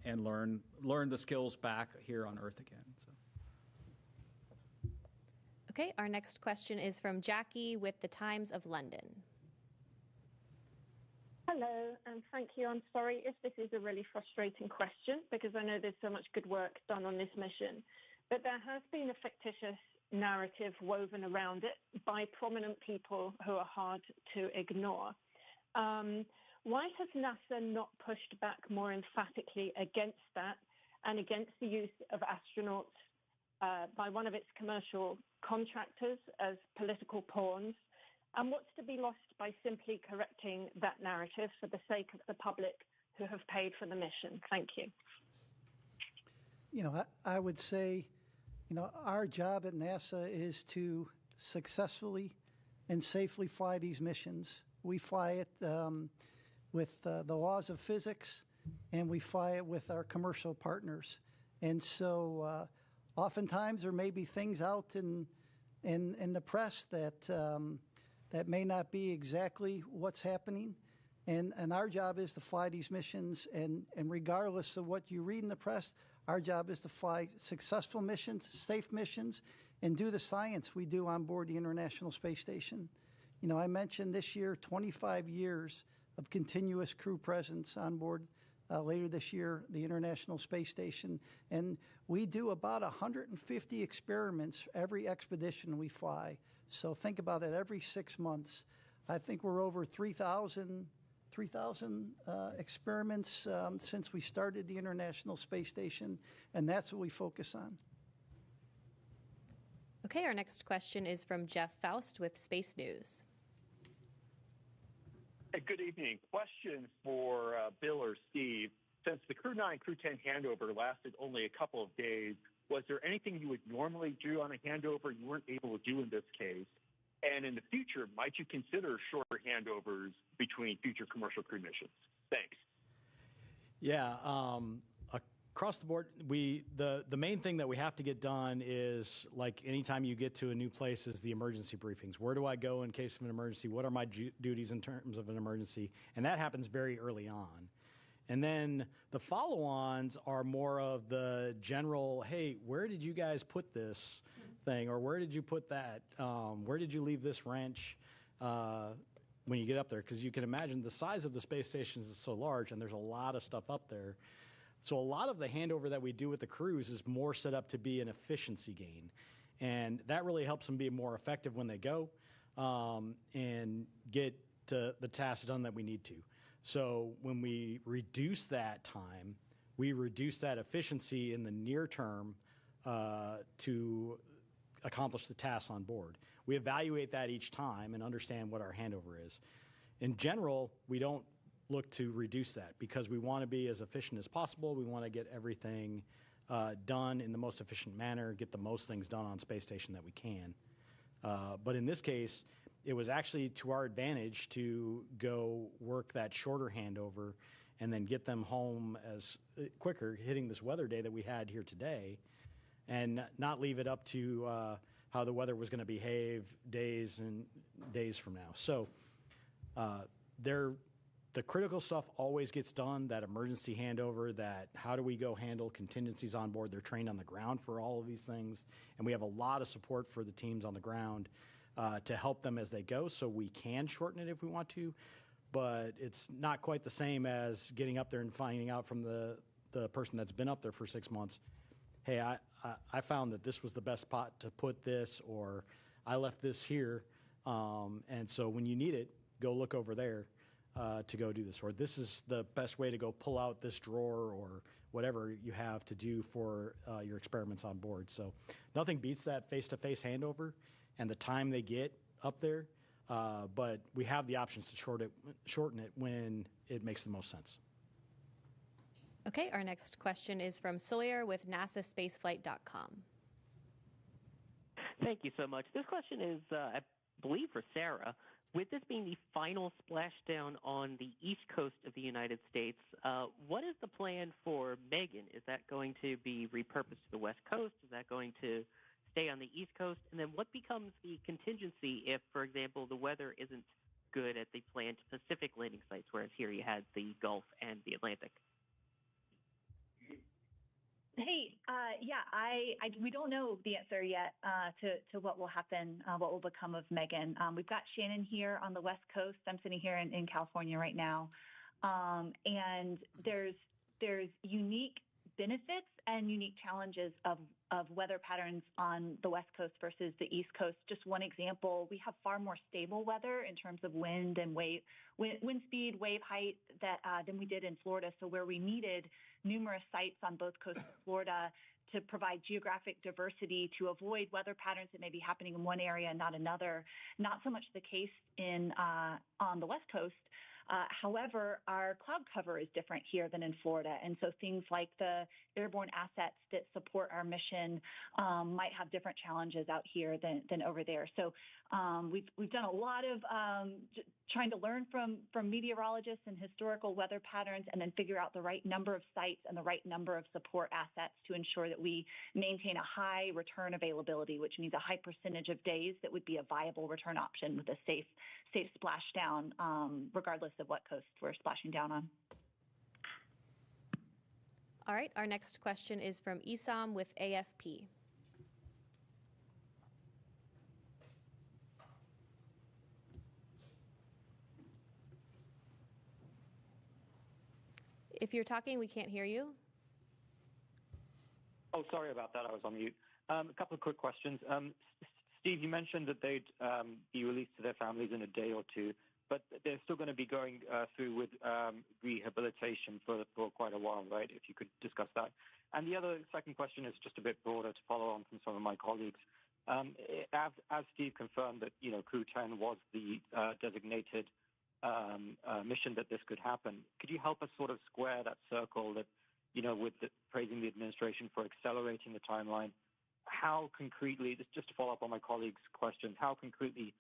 and learn the skills back here on Earth again. So. Okay, our next question is from Jackie with the Times of London. Hello, and thank you. I'm sorry if this is a really frustrating question because I know there's so much good work done on this mission, but there has been a fictitious narrative woven around it by prominent people who are hard to ignore. Why has NASA not pushed back more emphatically against that and against the use of astronauts by one of its commercial contractors as political pawns? And what's to be lost by simply correcting that narrative for the sake of the public who have paid for the mission? Thank you. I would say, our job at NASA is to successfully and safely fly these missions. We fly it with the laws of physics, and we fly it with our commercial partners. And so oftentimes there may be things out in the press that may not be exactly what's happening. And our job is to fly these missions, and regardless of what you read in the press, our job is to fly successful missions, safe missions, and do the science we do on board the International Space Station. I mentioned this year 25 years of continuous crew presence on board later this year, the International Space Station. And we do about 150 experiments every expedition we fly. So think about it, every 6 months. I think we're over 3,000 experiments since we started the International Space Station, and that's what we focus on. Okay, our next question is from Jeff Faust with Space News. Hey, good evening. Question for Bill or Steve. Since the Crew 9, Crew 10 handover lasted only a couple of days, was there anything you would normally do on a handover you weren't able to do in this case? And in the future, might you consider shorter handovers between future commercial crew missions? Thanks. Yeah, across the board, the main thing that we have to get done is, like anytime you get to a new place, is the emergency briefings. Where do I go in case of an emergency? What are my duties in terms of an emergency? And that happens very early on. And then the follow-ons are more of the general, hey, where did you guys put this thing? Or where did you put that? Where did you leave this wrench when you get up there? Because you can imagine the size of the space stations is so large, and there's a lot of stuff up there. So a lot of the handover that we do with the crews is more set up to be an efficiency gain. And that really helps them be more effective when they go and get the tasks done that we need to. So when we reduce that time, we reduce that efficiency in the near term to accomplish the tasks on board. We evaluate that each time and understand what our handover is. In general, we don't look to reduce that because we want to be as efficient as possible. We want to get everything done in the most efficient manner, get the most things done on space station that we can. But in this case, it was actually to our advantage to go work that shorter handover and then get them home as quicker, hitting this weather day that we had here today, and not leave it up to how the weather was going to behave days and days from now. So the critical stuff always gets done, that emergency handover, that how do we go handle contingencies on board. They're trained on the ground for all of these things, and we have a lot of support for the teams on the ground to help them as they go, so we can shorten it if we want to, but it's not quite the same as getting up there and finding out from the person that's been up there for 6 months, hey, I found that this was the best spot to put this, or I left this here, and so when you need it, go look over there. to go do this, or this is the best way to go pull out this drawer, or whatever you have to do for your experiments on board. So nothing beats that face-to-face handover and the time they get up there, but we have the options to shorten it when it makes the most sense. Okay, our next question is from Sawyer with NASASpaceflight.com. Thank you so much. This question is, I believe, for Sarah. With this being the final splashdown on the east coast of the United States, what is the plan for Megan? Is that going to be repurposed to the west coast? Is that going to stay on the east coast? And then what becomes the contingency if, for example, the weather isn't good at the planned Pacific landing sites, whereas here you had the Gulf and the Atlantic? Hey, we don't know the answer yet to what will happen, what will become of Megan. We've got Shannon here on the West Coast. I'm sitting here in California right now, and there's unique benefits and unique challenges of weather patterns on the West Coast versus the East Coast. Just one example, we have far more stable weather in terms of wind and wind speed, wave height than we did in Florida. So where we needed numerous sites on both coasts of Florida to provide geographic diversity to avoid weather patterns that may be happening in one area and not another, not so much the case on the West Coast. However, our cloud cover is different here than in Florida, and so things like the airborne assets that support our mission might have different challenges out here than over there. So we've done a lot of trying to learn from meteorologists and historical weather patterns, and then figure out the right number of sites and the right number of support assets to ensure that we maintain a high return availability, which means a high percentage of days that would be a viable return option with a safe splashdown, regardless of what coast we're splashing down on. All right, our next question is from Isam with AFP. If you're talking, we can't hear you. Oh, sorry about that. I was on mute. A couple of quick questions. Steve, you mentioned that they'd be released to their families in a day or two, but they're still going to be going through with rehabilitation for quite a while, right? If you could discuss that. And the second question is just a bit broader to follow on from some of my colleagues. As Steve confirmed that, Crew 10 was the designated mission that this could happen, could you help us sort of square that circle that, with praising the administration for accelerating the timeline? How concretely, just to follow up on my colleagues' questions, how concretely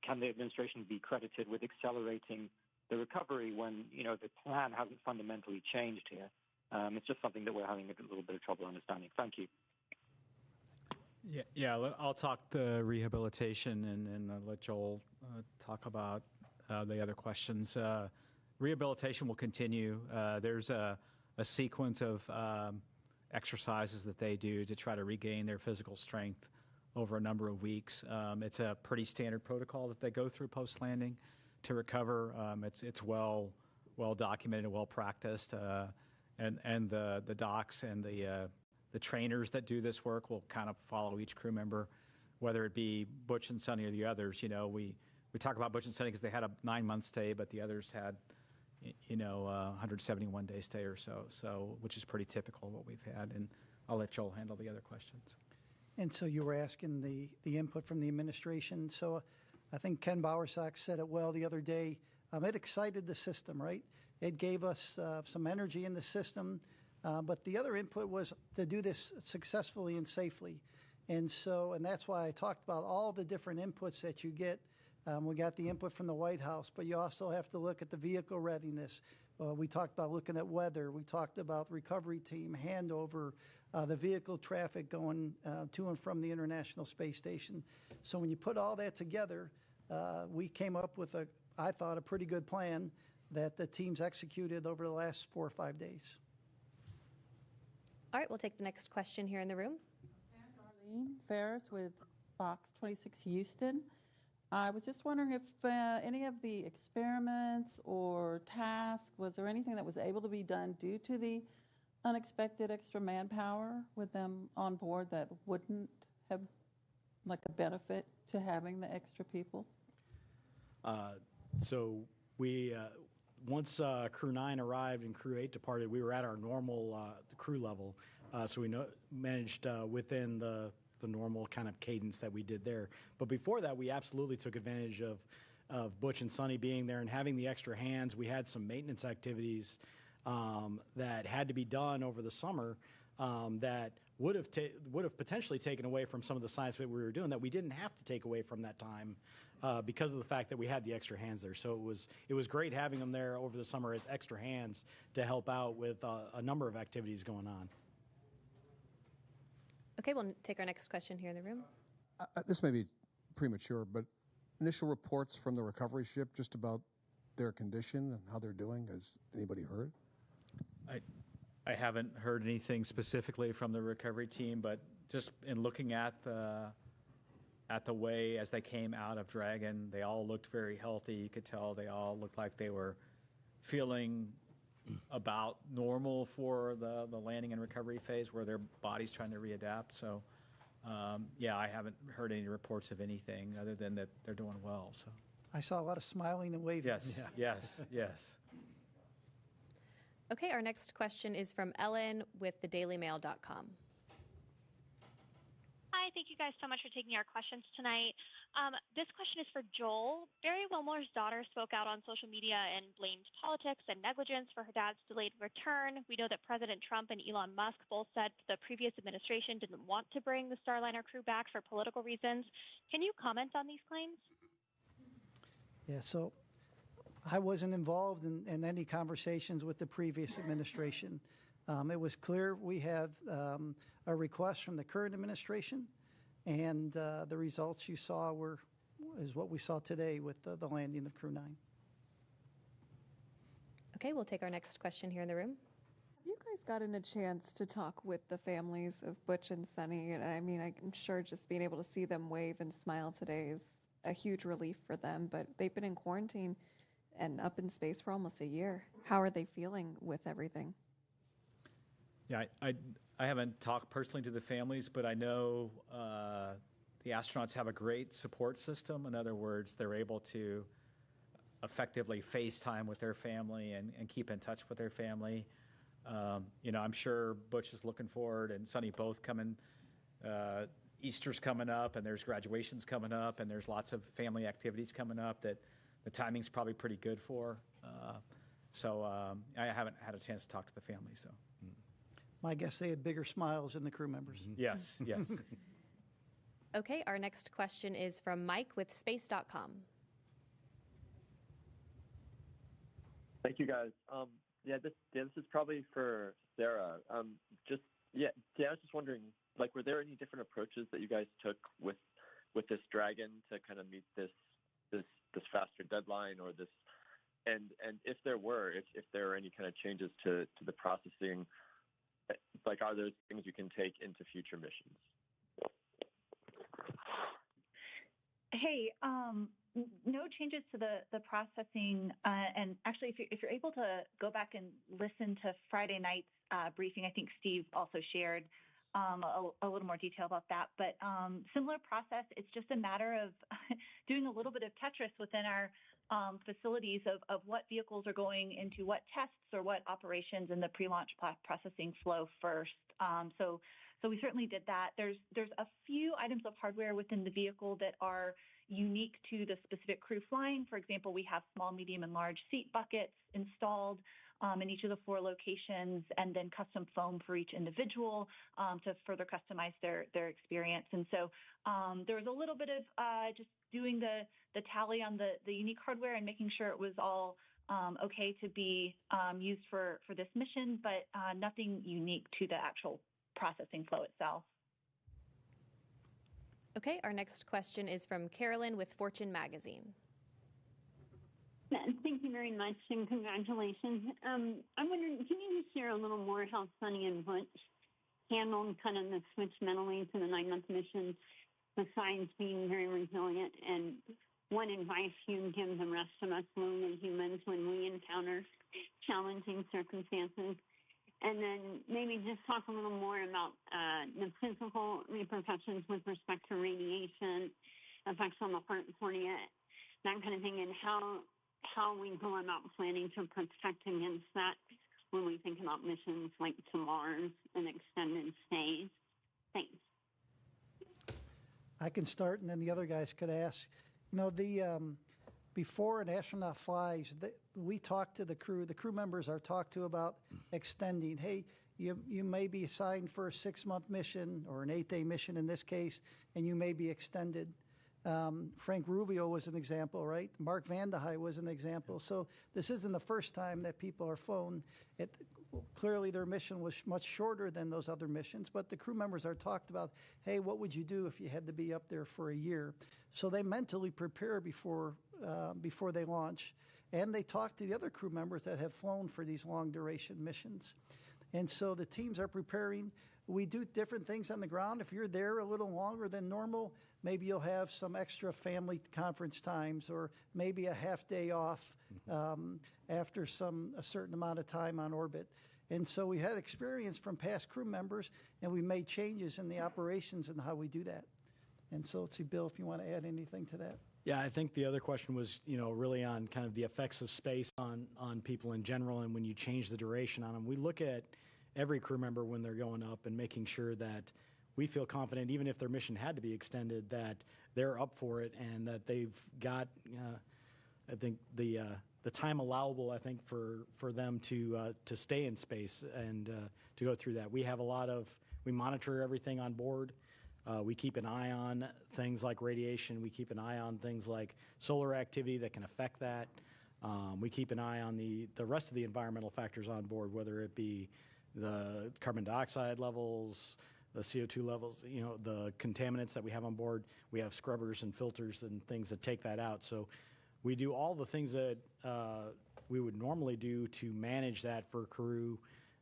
can the administration be credited with accelerating the recovery when, the plan hasn't fundamentally changed here? It's just something that we're having a little bit of trouble understanding. Thank you. Yeah, I'll talk the rehabilitation and I'll let Joel talk about the other questions. Rehabilitation will continue. There's a sequence of exercises that they do to try to regain their physical strength over a number of weeks. It's a pretty standard protocol that they go through post-landing to recover. It's well documented, well practiced, and the docs and the trainers that do this work will kind of follow each crew member, whether it be Butch and Suni or the others. We talk about Butch and Suni because they had a 9-month stay, but the others had 171-day stay or so, which is pretty typical of what we've had. And I'll let Joel handle the other questions. And so you were asking the input from the administration. So I think Ken Bowersox said it well the other day. It excited the system, right? It gave us some energy in the system. But the other input was to do this successfully and safely. And that's why I talked about all the different inputs that you get. We got the input from the White House, but you also have to look at the vehicle readiness. We talked about looking at weather. We talked about recovery team, handover, the vehicle traffic going to and from the International Space Station. So when you put all that together, we came up with, I thought, a pretty good plan that the teams executed over the last 4 or 5 days. All right, we'll take the next question here in the room. Darlene Ferris with Fox 26 Houston. I was just wondering if any of the experiments or tasks, was there anything that was able to be done due to the unexpected extra manpower with them on board that wouldn't have like a benefit to having the extra people? So we once Crew 9 arrived and Crew 8 departed, we were at our normal crew level, so we managed within the normal kind of cadence that we did there. But before that, we absolutely took advantage of Butch and Suni being there and having the extra hands. We had some maintenance activities that had to be done over the summer that would have potentially taken away from some of the science that we were doing that we didn't have to take away from that time because of the fact that we had the extra hands there. So it was great having them there over the summer as extra hands to help out with a number of activities going on. Okay, we'll take our next question here in the room. This may be premature, but initial reports from the recovery ship just about their condition and how they're doing. Has anybody heard? I haven't heard anything specifically from the recovery team, but just in looking at the way as they came out of Dragon, they all looked very healthy. You could tell they all looked like they were feeling about normal for the landing and recovery phase where their body's trying to readapt. So, yeah, I haven't heard any reports of anything other than that they're doing well. So I saw a lot of smiling and waving. Yes, yes. Okay, our next question is from Ellen with thedailymail.com. Hi, thank you guys so much for taking our questions tonight. This question is for Joel. Barry Wilmore's daughter spoke out on social media and blamed politics and negligence for her dad's delayed return. We know that President Trump and Elon Musk both said the previous administration didn't want to bring the Starliner crew back for political reasons. Can you comment on these claims? Yeah, so I wasn't involved in any conversations with the previous administration. It was clear we have a request from the current administration, and the results you saw is what we saw today with the landing of Crew 9. Okay, we'll take our next question here in the room. Have you guys gotten a chance to talk with the families of Butch and Suni? And I mean, I'm sure just being able to see them wave and smile today is a huge relief for them, but they've been in quarantine and up in space for almost a year. How are they feeling with everything? Yeah, I haven't talked personally to the families, but I know the astronauts have a great support system. In other words, they're able to effectively FaceTime with their family and keep in touch with their family. I'm sure Butch is looking forward, and Suni both coming. Easter's coming up, and there's graduations coming up, and there's lots of family activities coming up that the timing's probably pretty good for. So I haven't had a chance to talk to the family. So my guess they had bigger smiles than the crew members. Yes. Okay, our next question is from Mike with space.com. Thank you, guys. This is probably for Sarah. I was just wondering, were there any different approaches that you guys took with this Dragon to kind of meet this faster deadline, or this, and if there were any kind of changes to the processing, are those things you can take into future missions? Hey, no changes to the processing, and actually, if you're able to go back and listen to Friday night's briefing, I think Steve also shared a little more detail about that. But similar process. It's just a matter of doing a little bit of Tetris within our facilities of what vehicles are going into what tests or what operations in the pre-launch processing flow first. So we certainly did that. There's a few items of hardware within the vehicle that are unique to the specific crew flying. For example, we have small, medium, and large seat buckets installed in each of the 4 locations, and then custom foam for each individual to further customize their experience. And so there was a little bit of just doing the tally on the unique hardware and making sure it was all okay to be used for this mission, but nothing unique to the actual processing flow itself. Okay, our next question is from Carolyn with Fortune Magazine. Thank you very much, and congratulations. I'm wondering, can you just share a little more how Suni and Butch handled kind of the switch mentally to the 9-month mission, besides being very resilient, and what advice you give the rest of us lonely humans when we encounter challenging circumstances? And then maybe just talk a little more about the physical repercussions with respect to radiation, effects on the heart and cornea, that kind of thing, and how how we go about planning to protect against that when we think about missions like to Mars and extended stays? Thanks. I can start, and then the other guys could ask. You know, before an astronaut flies, we talk to the crew. The crew members are talked to about extending. Hey, you may be assigned for a 6-month mission or an 8-day mission in this case, and you may be extended. Frank Rubio was an example, right? Mark Vande Hei was an example. So this isn't the first time that people are flown. Clearly their mission was much shorter than those other missions, but the crew members are talked about, hey, what would you do if you had to be up there for a year? So they mentally prepare before they launch, and they talk to the other crew members that have flown for these long duration missions. And so the teams are preparing. We do different things on the ground. If you're there a little longer than normal, maybe you'll have some extra family conference times, or maybe a half day off after a certain amount of time on orbit. And so we had experience from past crew members, and we made changes in the operations and how we do that. And so let's see, Bill, if you want to add anything to that. Yeah, I think the other question was, really on kind of the effects of space on people in general, and when you change the duration on them. We look at every crew member when they're going up and making sure that we feel confident, even if their mission had to be extended, that they're up for it and that they've got, I think, the time allowable, I think, for them to stay in space and to go through that. We monitor everything on board. We keep an eye on things like radiation. We keep an eye on things like solar activity that can affect that. We keep an eye on the rest of the environmental factors on board, whether it be the carbon dioxide levels, the CO2 levels, the contaminants that we have on board. We have scrubbers and filters and things that take that out. So we do all the things that we would normally do to manage that for crew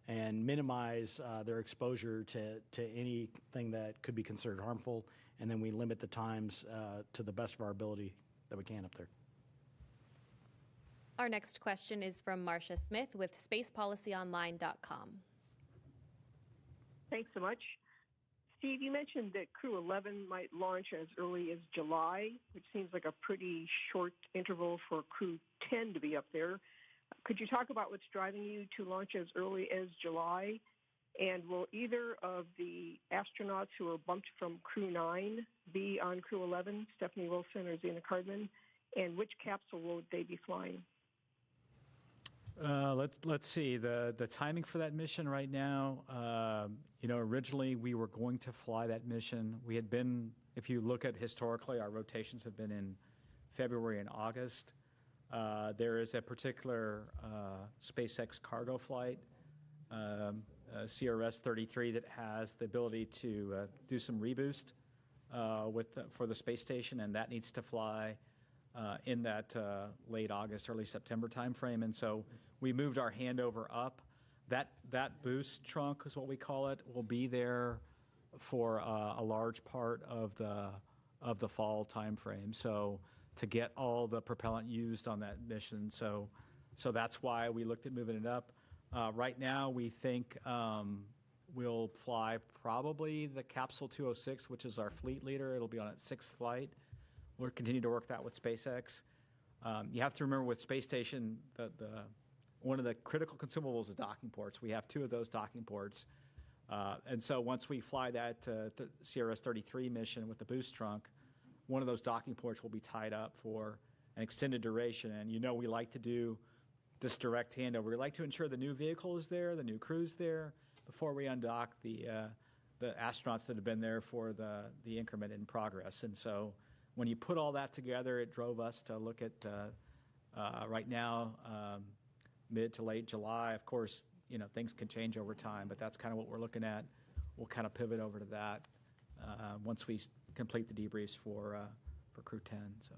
and minimize their exposure to anything that could be considered harmful. And then we limit the times to the best of our ability that we can up there. Our next question is from Marcia Smith with spacepolicyonline.com. Thanks so much. Steve, you mentioned that Crew 11 might launch as early as July, which seems like a pretty short interval for Crew 10 to be up there. Could you talk about what's driving you to launch as early as July? And will either of the astronauts who are bumped from Crew 9 be on Crew 11, Stephanie Wilson or Zena Cardman? And which capsule will they be flying? Let's see the timing for that mission right now. Originally we were going to fly that mission. We had been, if you look at historically, our rotations have been in February and August. There is a particular SpaceX cargo flight, CRS-33, that has the ability to do some reboost for the space station, and that needs to fly in that late August, early September timeframe. And so we moved our handover up. That boost trunk is what we call it, will be there for a large part of the fall timeframe. So to get all the propellant used on that mission. So that's why we looked at moving it up. Right now we think we'll fly probably the capsule 206, which is our fleet leader. It'll be on its 6th flight. We'll continue to work that with SpaceX. You have to remember with Space Station, one of the critical consumables is docking ports. We have 2 of those docking ports. And so once we fly that CRS-33 mission with the boost trunk, one of those docking ports will be tied up for an extended duration. And we like to do this direct handover. We like to ensure the new vehicle is there, the new crew's there, before we undock the astronauts that have been there for the increment in progress. And so when you put all that together, it drove us to look at right now, mid to late July. Of course, things can change over time, but that's kind of what we're looking at. We'll kind of pivot over to that once we complete the debriefs for Crew 10. So,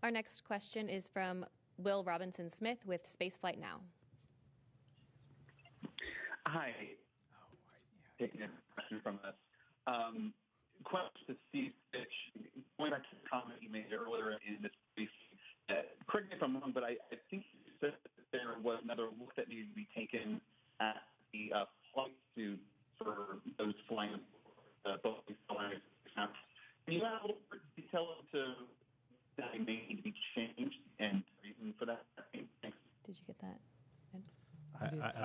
our next question is from Will Robinson-Smith with Spaceflight Now. Hi. Taking a question from us. Question to Steve Fitch. Going back to the comment you made earlier in this briefing, correct me if I'm wrong, but I think you said that there was another look that needed to be taken at the flight suit for those flying both these Starliners. Can you add a little bit of detail into that may need to be changed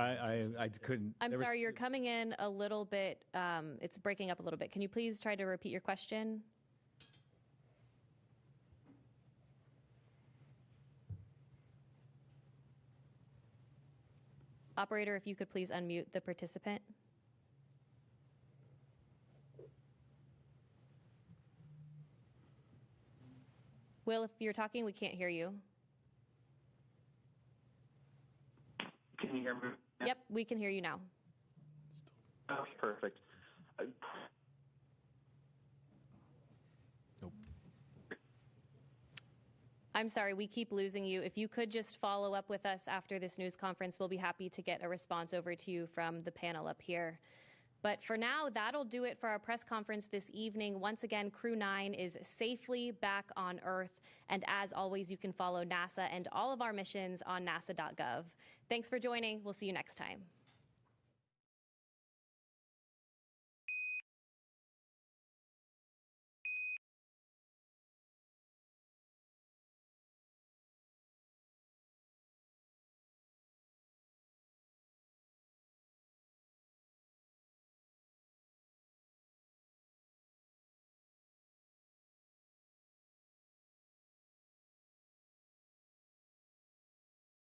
I couldn't. I'm sorry, you're coming in a little bit, it's breaking up a little bit. Can you please try to repeat your question? Operator, if you could please unmute the participant. Will, if you're talking, we can't hear you. Can you hear me? Yep, we can hear you now. Okay, perfect. I'm sorry, we keep losing you. If you could just follow up with us after this news conference, we'll be happy to get a response over to you from the panel up here. But for now, that'll do it for our press conference this evening. Once again, Crew 9 is safely back on Earth. And as always, you can follow NASA and all of our missions on nasa.gov. Thanks for joining. We'll see you next time.